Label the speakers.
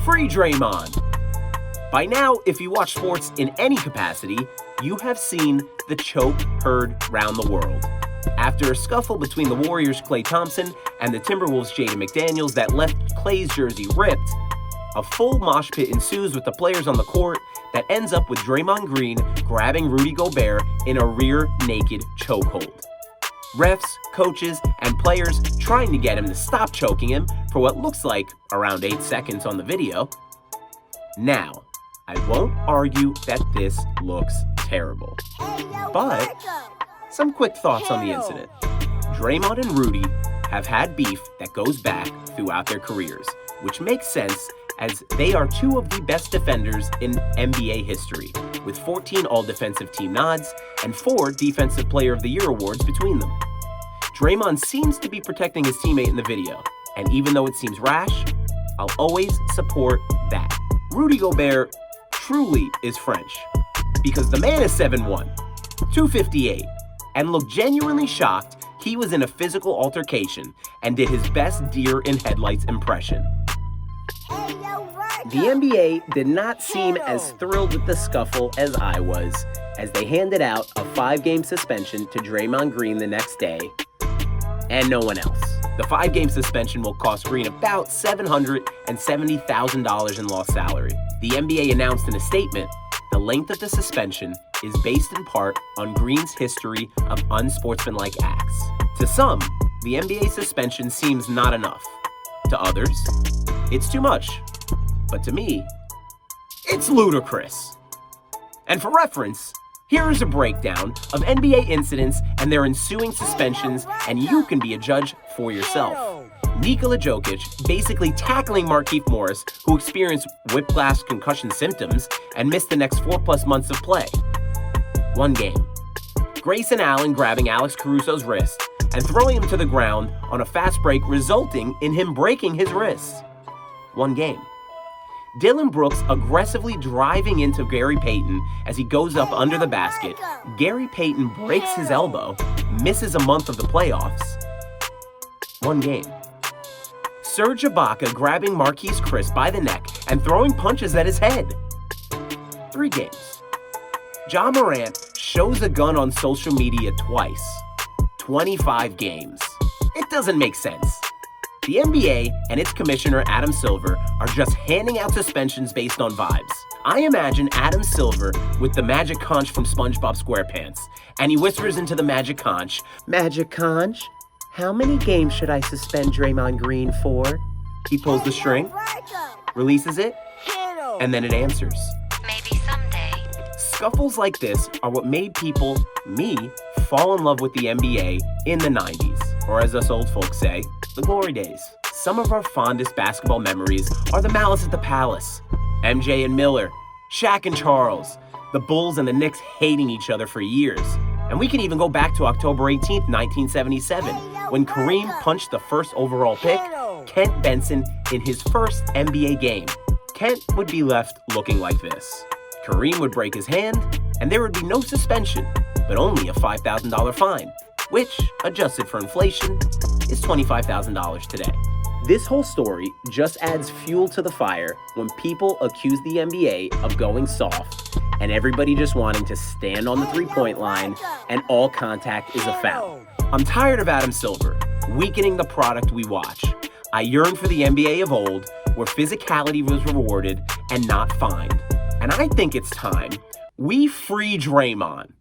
Speaker 1: Free Draymond. By now, if you watch sports in any capacity, you have seen the choke heard round the world. After a scuffle between the Warriors' Klay Thompson and the Timberwolves' Jaden McDaniels that left Klay's jersey ripped, a full mosh pit ensues with the players on the court that ends up with Draymond Green grabbing Rudy Gobert in a rear-naked chokehold. Refs, coaches, and players trying to get him to stop choking him for what looks like around 8 seconds on the video. Now, I won't argue that this looks terrible, but some quick thoughts on the incident. Draymond and Rudy have had beef that goes back throughout their careers, which makes sense as they are two of the best defenders in NBA history, with 14 All-Defensive Team nods and 4 Defensive Player of the Year awards between them. Draymond seems to be protecting his teammate in the video, and even though it seems rash, I'll always support that. Rudy Gobert truly is French, because the man is 7'1", 258, and looked genuinely shocked he was in a physical altercation and did his best deer in headlights impression. The NBA did not seem as thrilled with the scuffle as I was, as they handed out a 5-game suspension to Draymond Green the next day, and no one else. The 5-game suspension will cost Green about $770,000 in lost salary. The NBA announced in a statement, the length of the suspension is based in part on Green's history of unsportsmanlike acts. To some, the NBA suspension seems not enough. To others, it's too much. But to me, it's ludicrous. And for reference, here is a breakdown of NBA incidents and their ensuing suspensions, and you can be a judge for yourself. Nikola Jokic basically tackling Markieff Morris, who experienced whiplash concussion symptoms and missed the next 4+ months of play. 1 game. Grayson Allen grabbing Alex Caruso's wrist and throwing him to the ground on a fast break, resulting in him breaking his wrist. 1 game. Dillon Brooks aggressively driving into Gary Payton as he goes up under the basket. Gary Payton breaks his elbow, misses a month of the playoffs. 1 game. Serge Ibaka grabbing Marquise Chris by the neck and throwing punches at his head. 3 games. Ja Morant shows a gun on social media twice. 25 games. It doesn't make sense. The NBA and its commissioner, Adam Silver, are just handing out suspensions based on vibes. I imagine Adam Silver with the magic conch from SpongeBob SquarePants, and he whispers into the magic conch, "Magic conch, how many games should I suspend Draymond Green for?" He pulls the string, releases it, and then it answers.
Speaker 2: Maybe someday.
Speaker 1: Scuffles like this are what made people, me, fall in love with the NBA in the 90s, or as us old folks say, the glory days. Some of our fondest basketball memories are the Malice at the Palace, MJ and Miller, Shaq and Charles, the Bulls and the Knicks hating each other for years. And we can even go back to October 18th, 1977, when Kareem punched the first overall pick, Kent Benson, in his first NBA game. Kent would be left looking like this. Kareem would break his hand, and there would be no suspension, but only a $5,000 fine, which, adjusted for inflation, is $25,000 today. This whole story just adds fuel to the fire when people accuse the NBA of going soft and everybody just wanting to stand on the 3-point line and all contact is a foul. I'm tired of Adam Silver weakening the product we watch. I yearn for the NBA of old, where physicality was rewarded and not fined. And I think it's time we free Draymond.